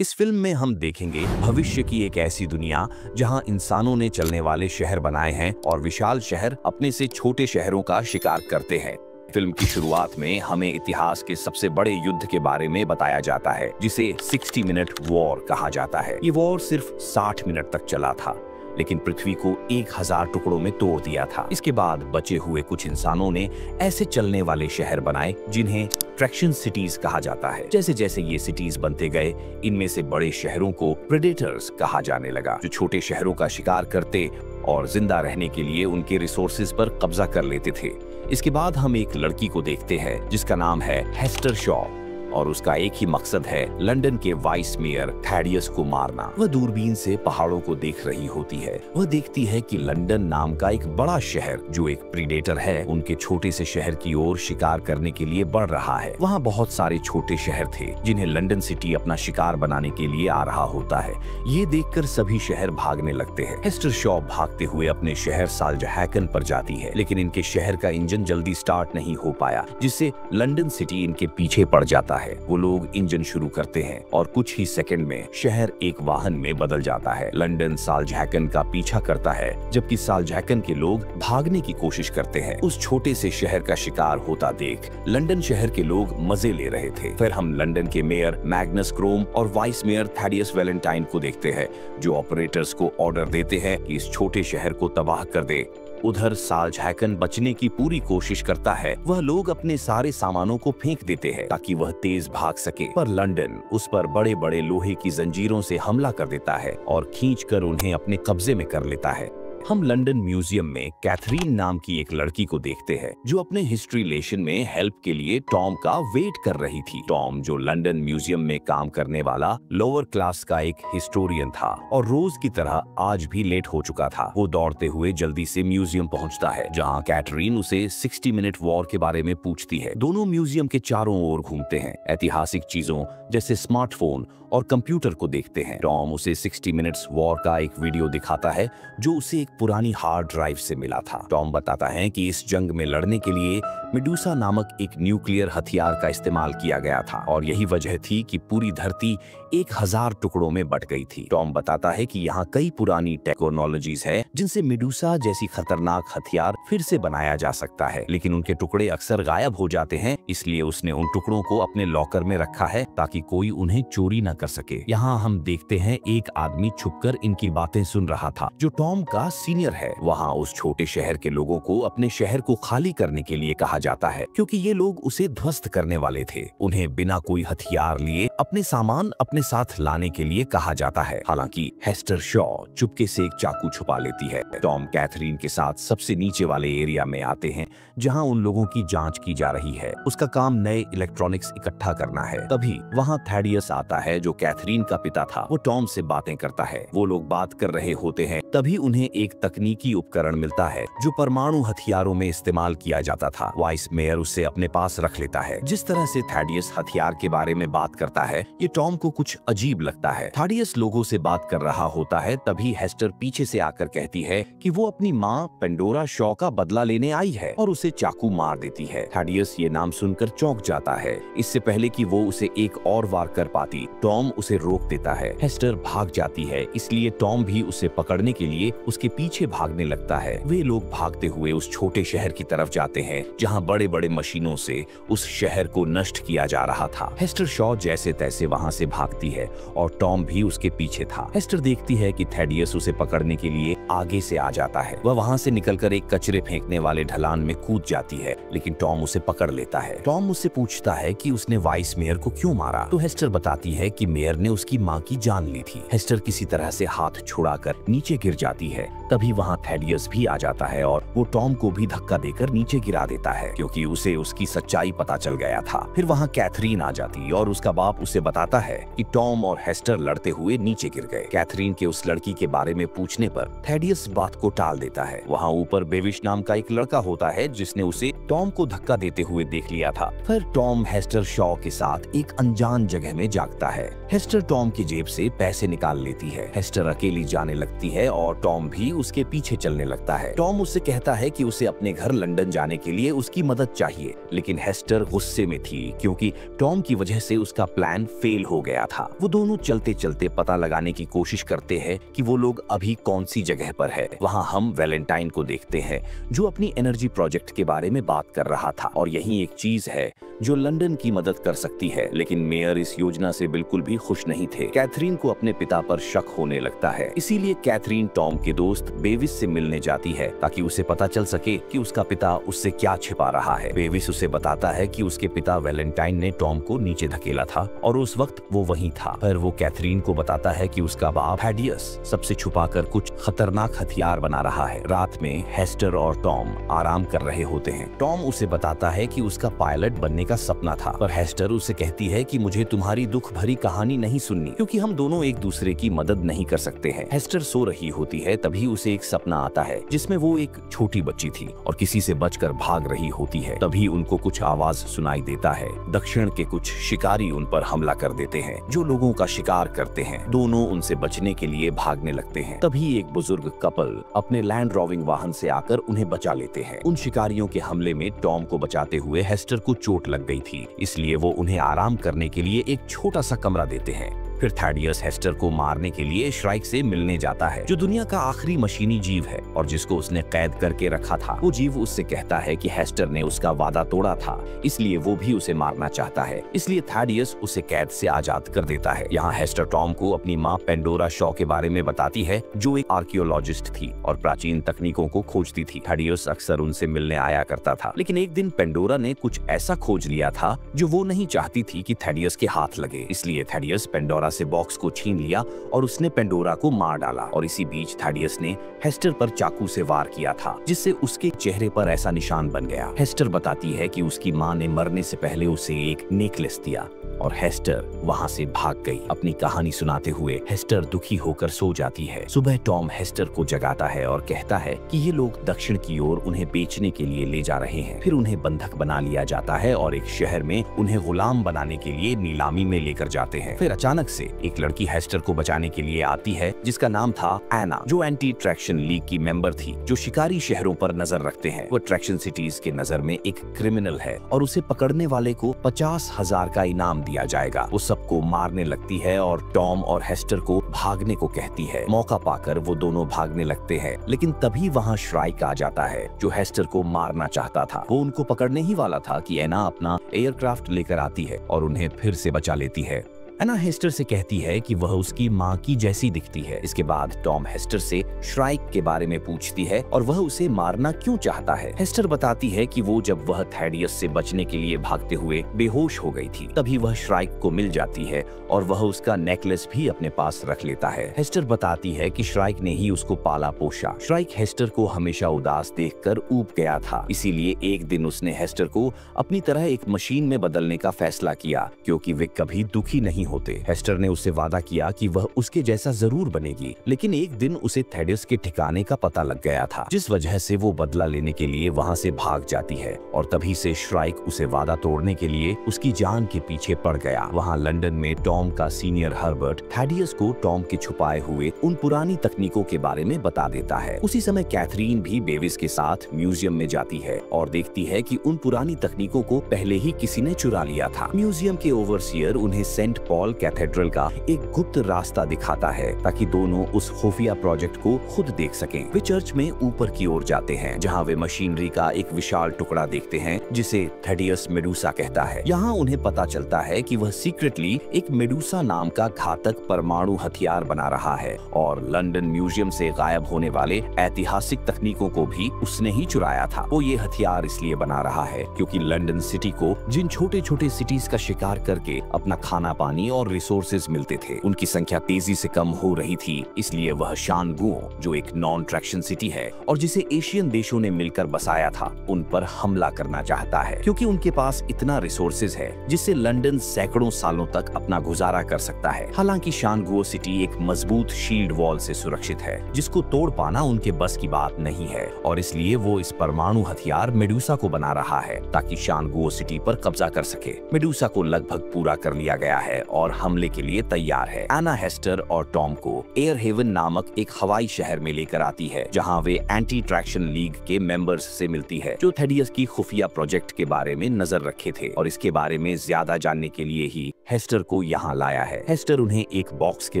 इस फिल्म में हम देखेंगे भविष्य की एक ऐसी दुनिया जहां इंसानों ने चलने वाले शहर बनाए हैं और विशाल शहर अपने से छोटे शहरों का शिकार करते हैं। फिल्म की शुरुआत में हमें इतिहास के सबसे बड़े युद्ध के बारे में बताया जाता है, जिसे 60 मिनट वॉर कहा जाता है। ये वॉर सिर्फ 60 मिनट तक चला था, लेकिन पृथ्वी को 1000 टुकड़ों में तोड़ दिया था। इसके बाद बचे हुए कुछ इंसानों ने ऐसे चलने वाले शहर बनाए जिन्हें ट्रैक्शन सिटीज कहा जाता है। जैसे जैसे ये सिटीज बनते गए, इनमें से बड़े शहरों को प्रेडेटर्स कहा जाने लगा, जो छोटे शहरों का शिकार करते और जिंदा रहने के लिए उनके रिसोर्सेज पर कब्जा कर लेते थे। इसके बाद हम एक लड़की को देखते हैं जिसका नाम है हेस्टर शॉ, और उसका एक ही मकसद है लंदन के वाइस मेयर थैडियस को मारना। वह दूरबीन से पहाड़ों को देख रही होती है। वह देखती है कि लंदन नाम का एक बड़ा शहर, जो एक प्रीडेटर है, उनके छोटे से शहर की ओर शिकार करने के लिए बढ़ रहा है। वहाँ बहुत सारे छोटे शहर थे जिन्हें लंदन सिटी अपना शिकार बनाने के लिए आ रहा होता है। ये देखकर सभी शहर भागने लगते हैं। हेस्टर शॉ भागते हुए अपने शहर साल्जहैकन पर जाती है, लेकिन इनके शहर का इंजन जल्दी स्टार्ट नहीं हो पाया, जिससे लंदन सिटी इनके पीछे पड़ जाता है। वो लोग इंजन शुरू करते हैं और कुछ ही सेकंड में शहर एक वाहन में बदल जाता है। लंदन साल्जहैकन का पीछा करता है, जबकि साल्जहैकन के लोग भागने की कोशिश करते हैं। उस छोटे से शहर का शिकार होता देख लंदन शहर के लोग मजे ले रहे थे। फिर हम लंदन के मेयर मैग्नस क्रोम और वाइस मेयर थैडियस वैलेंटाइन को देखते हैं, जो ऑपरेटर्स को ऑर्डर देते हैं कि इस छोटे शहर को तबाह कर दे। उधर साल्जहैकन बचने की पूरी कोशिश करता है। वह लोग अपने सारे सामानों को फेंक देते हैं ताकि वह तेज भाग सके, पर लंदन उस पर बड़े बड़े लोहे की जंजीरों से हमला कर देता है और खींचकर उन्हें अपने कब्जे में कर लेता है। हम लंदन म्यूजियम में कैथरीन नाम की एक लड़की को देखते हैं, जो अपने हिस्ट्री लेशन में हेल्प के लिए टॉम का वेट कर रही थी। टॉम, जो लंदन म्यूजियम में काम करने वाला लोअर क्लास का एक हिस्टोरियन था और रोज की तरह आज भी लेट हो चुका था। वो दौड़ते हुए जल्दी से म्यूजियम पहुंचता है, जहां कैथरीन उसे 60 मिनट वॉर के बारे में पूछती है। दोनों म्यूजियम के चारों ओर घूमते हैं, ऐतिहासिक चीजों जैसे स्मार्टफोन और कंप्यूटर को देखते हैं। टॉम उसे 60 मिनट्स वॉर का एक वीडियो दिखाता है, जो उसे एक पुरानी हार्ड ड्राइव से मिला था। टॉम बताता है कि इस जंग में लड़ने के लिए मेडुसा नामक एक न्यूक्लियर हथियार का इस्तेमाल किया गया था, और यही वजह थी कि पूरी धरती 1000 टुकड़ों में बट गई थी। टॉम बताता है कि यहाँ कई पुरानी टेक्नोलॉजीज है जिनसे मेडुसा जैसी खतरनाक हथियार फिर से बनाया जा सकता है, लेकिन उनके टुकड़े अक्सर गायब हो जाते हैं। इसलिए उसने उन टुकड़ों को अपने लॉकर में रखा है ताकि कोई उन्हें चोरी न कर सके। यहाँ हम देखते हैं एक आदमी छुपकर इनकी बातें सुन रहा था, जो टॉम का सीनियर है। वहाँ उस छोटे शहर के लोगों को अपने शहर को खाली करने के लिए कहा जाता है, क्योंकि ये लोग उसे ध्वस्त करने वाले थे। उन्हें बिना कोई हथियार लिए अपने सामान अपने साथ लाने के लिए कहा जाता है। हालांकि हेस्टर शॉ चुपके से एक चाकू छुपा लेती है। टॉम कैथरीन के साथ सबसे नीचे वाले एरिया में आते हैं, जहां उन लोगों की जांच की जा रही है। उसका काम नए इलेक्ट्रॉनिक्स इकट्ठा करना है। तभी वहां थैडियस आता है, जो कैथरीन का पिता था। वो टॉम से बातें करता है। वो लोग बात कर रहे होते हैं, तभी उन्हें एक तकनीकी उपकरण मिलता है जो परमाणु हथियारों में इस्तेमाल किया जाता था। वाइस मेयर उसे अपने पास रख लेता है। जिस तरह से थैडियस हथियार के बारे में बात करता है, ये टॉम को कुछ अजीब लगता है। थैडियस लोगों से बात कर रहा होता है, तभी हेस्टर पीछे से आकर कहती है कि वो अपनी माँ पेंडोरा शॉ का बदला लेने आई है, और उसे चाकू मार देती है। थैडियस ये नाम सुनकर चौंक जाता है। इससे पहले कि वो उसे एक और वार कर पाती, टॉम उसे रोक देता है। हेस्टर भाग जाती है, इसलिए टॉम भी उसे पकड़ने के लिए उसके पीछे भागने लगता है। वे लोग भागते हुए उस छोटे शहर की तरफ जाते हैं, जहां बड़े बड़े मशीनों से उस शहर को नष्ट किया जा रहा था। हेस्टर शॉ जैसे तैसे वहां से भागती है, और टॉम भी उसके पीछे था। हेस्टर देखती है कि थैडियस उसे पकड़ने के लिए आगे से आ जाता है। वह वहां से निकलकर एक कचरे फेंकने वाले ढलान में कूद जाती है, लेकिन टॉम उसे पकड़ लेता है। टॉम उससे पूछता है कि उसने वाइस मेयर को क्यों मारा, तो हेस्टर बताती है कि मेयर ने उसकी माँ की जान ली थी। हेस्टर किसी तरह से हाथ छुड़ाकर नीचे गिर जाती है। तभी वहां थैडियस भी आ जाता है, और वो टॉम को भी धक्का देकर नीचे गिरा देता है, क्योंकि उसे उसकी सच्चाई पता चल गया था। फिर वहां कैथरीन आ जाती और उसका बाप उसे बताता है कि टॉम और हेस्टर लड़ते हुए नीचे गिर गए। कैथरीन के उस लड़की के बारे में पूछने पर थैडियस बात को टाल देता है। वहां ऊपर बेविश नाम का एक लड़का होता है जिसने उसे टॉम को धक्का देते हुए देख लिया था। फिर टॉम हेस्टर शॉ के साथ एक अनजान जगह में जागता है। हेस्टर टॉम की जेब से पैसे निकाल लेती है। हेस्टर अकेली जाने लगती है और टॉम भी उसके पीछे चलने लगता है। टॉम उससे कहता है कि उसे अपने घर लंदन जाने के लिए उसकी मदद चाहिए, लेकिन हेस्टर गुस्से में थी क्योंकि टॉम की वजह से उसका प्लान फेल हो गया था। वो दोनों चलते चलते पता लगाने की कोशिश करते हैं कि वो लोग अभी कौन सी जगह पर है। वहाँ हम वैलेंटाइन को देखते हैं जो अपनी एनर्जी प्रोजेक्ट के बारे में बात कर रहा था, और यही एक चीज है जो लंदन की मदद कर सकती है। लेकिन मेयर इस योजना से बिल्कुल भी खुश नहीं थे। कैथरीन को अपने पिता पर शक होने लगता है, इसीलिए कैथरीन टॉम के दोस्त बेविस से मिलने जाती है ताकि उसे पता चल सके कि उसका पिता उससे क्या छिपा रहा है। बेविस उसे बताता है कि उसके पिता वैलेंटाइन ने टॉम को नीचे धकेला था और उस वक्त वो वहीं था। फिर वो कैथरीन को बताता है कि उसका बाप थैडियस सबसे छुपाकर कुछ खतरनाक हथियार बना रहा है। रात में हेस्टर और टॉम आराम कर रहे होते हैं। टॉम उसे बताता है कि उसका पायलट बनने का सपना था, पर हेस्टर उसे कहती है कि मुझे तुम्हारी दुख भरी कहानी नहीं सुननी, क्योंकि हम दोनों एक दूसरे की मदद नहीं कर सकते हैं। हेस्टर सो रही होती है, तभी उसे एक सपना आता है जिसमें वो एक छोटी बच्ची थी और किसी से बचकर भाग रही होती है। तभी उनको कुछ आवाज सुनाई देता है। दक्षिण के कुछ शिकारी उन पर हमला कर देते हैं जो लोगों का शिकार करते हैं। दोनों उनसे बचने के लिए भागने लगते हैं। तभी एक बुजुर्ग कपल अपने लैंड रोविंग वाहन से आकर उन्हें बचा लेते हैं। उन शिकारियों के हमले में टॉम को बचाते हुए हेस्टर को चोट लग गई थी, इसलिए वो उन्हें आराम करने के लिए एक छोटा सा कमरा देते हैं। फिर थैडियस हेस्टर को मारने के लिए श्राइक से मिलने जाता है, जो दुनिया का आखिरी मशीनी जीव है और जिसको उसने कैद करके रखा था। वो जीव उससे कहता है कि हेस्टर ने उसका वादा तोड़ा था, इसलिए वो भी उसे मारना चाहता है। इसलिए थैडियस उसे कैद से आजाद कर देता है। यहाँ हेस्टर टॉम को अपनी माँ पेंडोरा शॉ के बारे में बताती है, जो एक आर्कियोलॉजिस्ट थी और प्राचीन तकनीकों को खोजती थी। थैडियस अक्सर उनसे मिलने आया करता था, लेकिन एक दिन पेंडोरा ने कुछ ऐसा खोज लिया था जो वो नहीं चाहती थी कि थैडियस के हाथ लगे। इसलिए थैडियस पेंडोरा से बॉक्स को छीन लिया और उसने पेंडोरा को मार डाला। और इसी बीच थैडियस ने हेस्टर पर चाकू से वार किया था, जिससे उसके चेहरे पर ऐसा निशान बन गया। हेस्टर बताती है कि उसकी माँ ने मरने से पहले उसे एक नेकलेस दिया और हेस्टर वहाँ से भाग गई। अपनी कहानी सुनाते हुए हेस्टर दुखी होकर सो जाती है। सुबह टॉम हेस्टर को जगाता है और कहता है कि ये लोग दक्षिण की ओर उन्हें बेचने के लिए ले जा रहे हैं। फिर उन्हें बंधक बना लिया जाता है और एक शहर में उन्हें गुलाम बनाने के लिए नीलामी में लेकर जाते हैं। फिर अचानक से एक लड़की हेस्टर को बचाने के लिए आती है, जिसका नाम था एना, जो एंटी ट्रैक्शन लीग की मेंबर थी, जो शिकारी शहरों पर नजर रखते हैं। वो ट्रैक्शन सिटीज के नजर में एक क्रिमिनल है और उसे पकड़ने वाले को 50,000 का इनाम दिया जाएगा। वो सबको मारने लगती है और टॉम और हेस्टर को भागने को कहती है। मौका पाकर वो दोनों भागने लगते हैं, लेकिन तभी वहाँ श्राइक आ जाता है, जो हेस्टर को मारना चाहता था। वो उनको पकड़ने ही वाला था कि एना अपना एयरक्राफ्ट लेकर आती है और उन्हें फिर से बचा लेती है। एना हेस्टर से कहती है कि वह उसकी माँ की जैसी दिखती है। इसके बाद टॉम हेस्टर से श्राइक के बारे में पूछती है और वह उसे मारना क्यों चाहता है। हेस्टर बताती है कि वो जब वह थैडियस से बचने के लिए भागते हुए बेहोश हो गई थी, तभी वह श्राइक को मिल जाती है और वह उसका नेकलेस भी अपने पास रख लेता है। हेस्टर बताती है कि श्राइक ने ही उसको पाला पोषा। श्राइक हेस्टर को हमेशा उदास देखकर ऊब गया था, इसीलिए एक दिन उसने हेस्टर को अपनी तरह एक मशीन में बदलने का फैसला किया, क्योंकि वे कभी दुखी नहीं होते। हेस्टर ने उससे वादा किया कि वह उसके जैसा जरूर बनेगी, लेकिन एक दिन उसे थैडियस के ठिकाने का पता लग गया था, जिस वजह से वो बदला लेने के लिए वहाँ से भाग जाती है। और तभी से श्राइक उसे वादा तोड़ने के लिए उसकी जान के पीछे पड़ गया। वहाँ लंदन में टॉम का सीनियर हर्बर्ट थैडियस को टॉम के छुपाए हुए उन पुरानी तकनीकों के बारे में बता देता है। उसी समय कैथरीन भी बेविस के साथ म्यूजियम में जाती है और देखती है कि उन पुरानी तकनीकों को पहले ही किसी ने चुरा लिया था। म्यूजियम के ओवरसियर उन्हें सेंट पॉल कैथेड्रल का एक गुप्त रास्ता दिखाता है ताकि दोनों उस खुफिया प्रोजेक्ट को खुद देख सकें। वे चर्च में ऊपर की ओर जाते हैं, जहां वे मशीनरी का एक विशाल टुकड़ा देखते हैं जिसे थैडियस मेडुसा कहता है। यहाँ उन्हें पता चलता है कि वह सीक्रेटली एक मेडुसा नाम का घातक परमाणु हथियार बना रहा है और लंदन म्यूजियम से गायब होने वाले ऐतिहासिक तकनीकों को भी उसने ही चुराया था। वो ये हथियार इसलिए बना रहा है क्योंकि लंदन सिटी को जिन छोटे छोटे सिटीज का शिकार करके अपना खाना पानी पानी और रिसोर्सेज मिलते थे। उनकी संख्या तेजी से कम हो रही थी, इसलिए वह शानगुओ, जो एक नॉन ट्रैक्शन सिटी है और जिसे एशियन देशों ने मिलकर बसाया था, उन पर हमला करना चाहता है, क्योंकि उनके पास इतना रिसोर्सेज है जिससे लंदन सैकड़ों सालों तक अपना गुजारा कर सकता है। हालांकि शानगुओ सिटी एक मजबूत शील्ड वॉल से सुरक्षित है, जिसको तोड़ पाना उनके बस की बात नहीं है, और इसलिए वो इस परमाणु हथियार मेडुसा को बना रहा है ताकि शानगुओ सिटी पर कब्जा कर सके। मेडुसा को लगभग पूरा कर लिया गया है और हमले के लिए तैयार है। एना हेस्टर और टॉम को एयर हेवन नामक एक हवाई शहर में लेकर आती है, जहां वे एंटी ट्रैक्शन लीग के मेंबर्स से मिलती है, जो थेडियस की खुफिया प्रोजेक्ट के बारे में नजर रखे थे, और इसके बारे में ज्यादा जानने के लिए ही हेस्टर को यहाँ लाया है। हेस्टर उन्हें एक बॉक्स के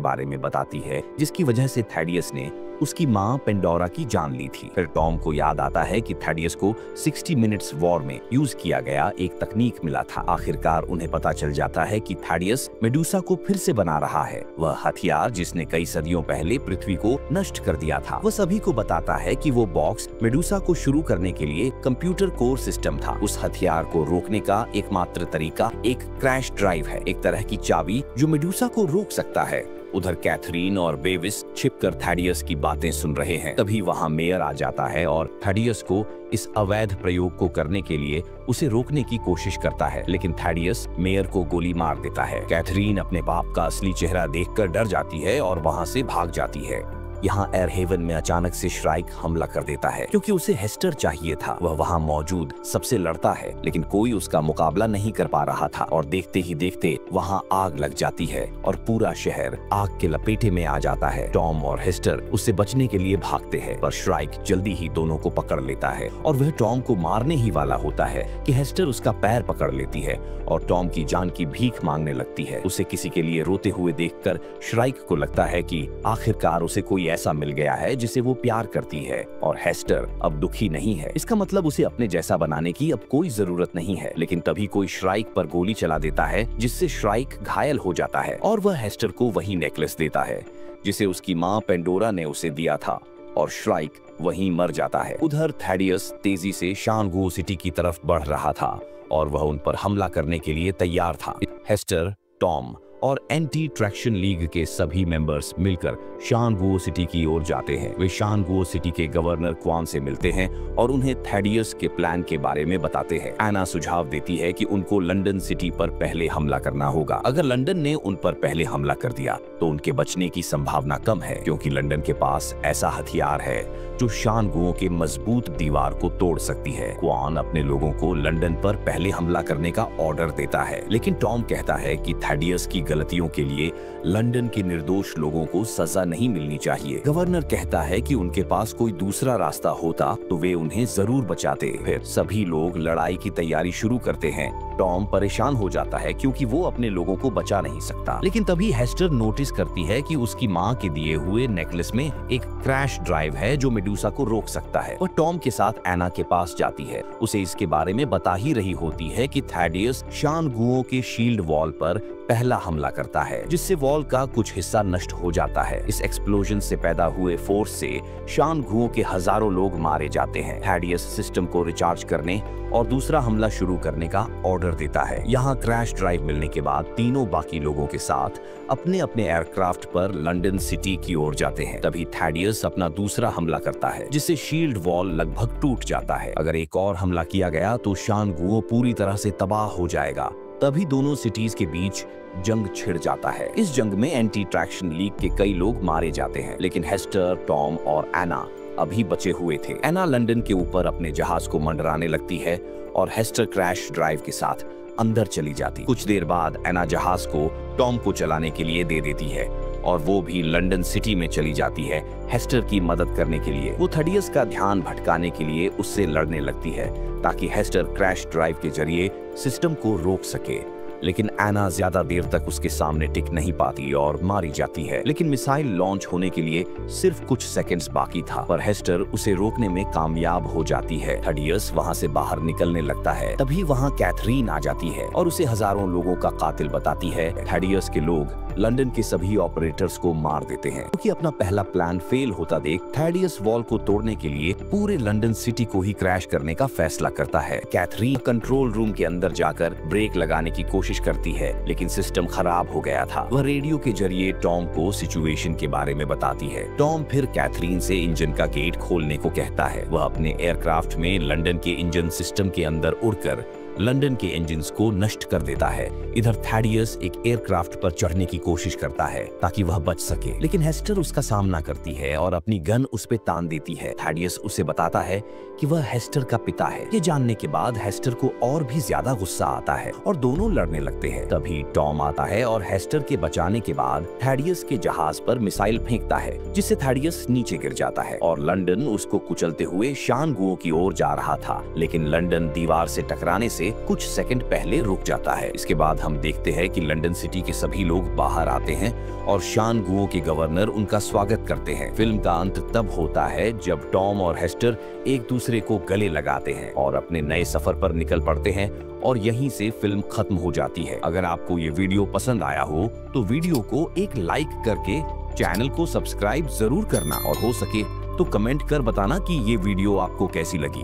बारे में बताती है जिसकी वजह से थेडियस ने उसकी मां पेंडोरा की जान ली थी। फिर टॉम को याद आता है कि थेडियस को 60 मिनट्स वॉर में यूज किया गया एक तकनीक मिला था। आखिरकार उन्हें पता चल जाता है कि थेडियस मेडुसा को फिर से बना रहा है, वह हथियार जिसने कई सदियों पहले पृथ्वी को नष्ट कर दिया था। वह सभी को बताता है कि वो बॉक्स मेडुसा को शुरू करने के लिए कंप्यूटर कोर सिस्टम था। उस हथियार को रोकने का एकमात्र तरीका एक क्रैश ड्राइव है, एक तरह की चाबी जो मेडुसा को रोक सकता है। उधर कैथरीन और बेविस छिपकर थेडियस की बातें सुन रहे हैं। तभी वहां मेयर आ जाता है और थेडियस को इस अवैध प्रयोग को करने के लिए उसे रोकने की कोशिश करता है, लेकिन थेडियस मेयर को गोली मार देता है। कैथरीन अपने बाप का असली चेहरा देखकर डर जाती है और वहां से भाग जाती है। यहाँ एयर हेवन में अचानक से श्राइक हमला कर देता है, क्योंकि उसे हेस्टर चाहिए था। वह वहाँ मौजूद सबसे लड़ता है, लेकिन कोई उसका मुकाबला नहीं कर पा रहा था, और देखते ही देखते वहाँ आग लग जाती है और पूरा शहर आग के लपेटे में आ जाता है। टॉम और हेस्टर उससे बचने के लिए भागते हैं, पर श्राइक जल्दी ही दोनों को पकड़ लेता है और वह टॉम को मारने ही वाला होता है कि हेस्टर उसका पैर पकड़ लेती है और टॉम की जान की भीख मांगने लगती है। उसे किसी के लिए रोते हुए देखकर श्राइक को लगता है कि आखिरकार उसे कोई ऐसा मिल गया है जिसे वो प्यार करती है, और हेस्टर अब दुखी नहीं है। इसका मतलब उसे अपने जैसा बनाने की अब कोई जरूरत नहीं है। लेकिन तभी कोई श्राइक पर गोली चला देता है, जिससे श्राइक घायल हो जाता है, और वह हेस्टर को वही नेकलेस देता है जिसे उसकी मां पेंडोरा ने उसे दिया था, और श्राइक वहीं मर जाता है। उधर थेडियस तेजी से शानगुओ सिटी की तरफ बढ़ रहा था और वह उन पर हमला करने के लिए तैयार था। हेस्टर, टॉम और एंटी ट्रैक्शन लीग के सभी मेंबर्स मिलकर शानगुओ सिटी की ओर जाते हैं। वे शानगुओ सिटी के गवर्नर क्वान से मिलते हैं और उन्हें थेडियस के प्लान के बारे में बताते हैं। एना सुझाव देती है कि उनको लंदन सिटी पर पहले हमला करना होगा। अगर लंदन ने उन पर पहले हमला कर दिया तो उनके बचने की संभावना कम है, क्योंकि लंदन के पास ऐसा हथियार है जो शानगुओ के मजबूत दीवार को तोड़ सकती है। क्वान अपने लोगों को लंदन पर पहले हमला करने का ऑर्डर देता है, लेकिन टॉम कहता है कि थेडियस की गलतियों के लिए लंदन के निर्दोष लोगों को सजा नहीं मिलनी चाहिए। गवर्नर कहता है कि उनके पास कोई दूसरा रास्ता होता तो वे उन्हें जरूर बचाते। फिर सभी लोग लड़ाई की तैयारी शुरू करते हैं। टॉम परेशान हो जाता है क्योंकि वो अपने लोगों को बचा नहीं सकता, लेकिन तभी हेस्टर नोटिस करती है कि उसकी मां के दिए हुए नेकलेस में एक क्रैश ड्राइव है जो मेडुसा को रोक सकता है। वह टॉम के साथ एना के पास जाती है, उसे इसके बारे में बता ही रही होती है कि थेडियस शानगुओ के शील्ड वॉल पर पहला हमला करता है, जिससे वॉल का कुछ हिस्सा नष्ट हो जाता है। इस एक्सप्लोजन से पैदा हुए फोर्स से शानगुओ के हजारों लोग मारे जाते हैं। थेडियस सिस्टम को रिचार्ज करने और दूसरा हमला शुरू करने का ऑर्डर देता है। यहाँ क्रैश ड्राइव मिलने के बाद तीनों बाकी लोगों के साथ अपने अपने एयरक्राफ्ट पर लंदन सिटी की ओर जाते हैं। तभी थेडियस अपना दूसरा हमला करता है, जिससे शील्ड वॉल लगभग टूट जाता है। अगर एक और हमला किया गया तो शानगुओ पूरी तरह से तबाह हो जाएगा। तभी दोनों सिटीज के बीच जंग छिड़ जाता है। इस जंग में एंटी ट्रैक्शन लीग के कई लोग मारे जाते हैं, लेकिन हेस्टर, टॉम और एना अभी बचे हुए थे। एना लंदन के ऊपर अपने जहाज को मंडराने लगती है और हेस्टर क्रैश ड्राइव के साथ अंदर चली जाती। कुछ देर बाद एना जहाज को टॉम को चलाने के लिए दे देती है और वो भी लंदन सिटी में चली जाती है हेस्टर की मदद करने के लिए। वो थेडियस का ध्यान भटकाने के लिए उससे लड़ने लगती है ताकि हेस्टर क्रैश ड्राइव के जरिए सिस्टम को रोक सके, लेकिन एना ज्यादा देर तक उसके सामने टिक नहीं पाती और मारी जाती है। लेकिन मिसाइल लॉन्च होने के लिए सिर्फ कुछ सेकंड्स बाकी था, पर हेस्टर उसे रोकने में कामयाब हो जाती है। थेडियस वहां से बाहर निकलने लगता है। तभी वहां कैथरीन आ जाती है और उसे हजारों लोगों का कातिल बताती है। थेडियस के लोग लंदन के सभी ऑपरेटर्स को मार देते हैं। क्योंकि अपना पहला प्लान फेल होता देख थैडियस वॉल को तोड़ने के लिए पूरे लंदन सिटी को ही क्रैश करने का फैसला करता है। कैथरीन कंट्रोल रूम के अंदर जाकर ब्रेक लगाने की कोशिश करती है, लेकिन सिस्टम खराब हो गया था। वह रेडियो के जरिए टॉम को सिचुएशन के बारे में बताती है। टॉम फिर कैथरीन से इंजन का गेट खोलने को कहता है। वह अपने एयरक्राफ्ट में लंदन के इंजन सिस्टम के अंदर उड़कर लंदन के इंजन्स को नष्ट कर देता है। इधर थैडियस एक एयरक्राफ्ट पर चढ़ने की कोशिश करता है ताकि वह बच सके, लेकिन हेस्टर उसका सामना करती है और अपनी गन उस पे तान देती है। थैडियस उसे बताता है कि वह हेस्टर का पिता है। ये जानने के बाद हेस्टर को और भी ज्यादा गुस्सा आता है और दोनों लड़ने लगते हैं। तभी टॉम आता है और हेस्टर के बचाने के बाद थैडियस के जहाज पर मिसाइल फेंकता है, जिससे थैडियस नीचे गिर जाता है और लंदन उसको कुचलते हुए शानगुओ की ओर जा रहा था, लेकिन लंदन दीवार से टकराने से कुछ सेकंड पहले रुक जाता है। इसके बाद हम देखते हैं कि लंदन सिटी के सभी लोग बाहर आते हैं और शानगुओ के गवर्नर उनका स्वागत करते हैं। फिल्म का अंत तब होता है जब टॉम और हेस्टर एक दूसरे को गले लगाते हैं और अपने नए सफर पर निकल पड़ते हैं और यहीं से फिल्म खत्म हो जाती है। अगर आपको ये वीडियो पसंद आया हो तो वीडियो को एक लाइक करके चैनल को सब्सक्राइब जरूर करना और हो सके तो कमेंट कर बताना कि ये वीडियो आपको कैसी लगी।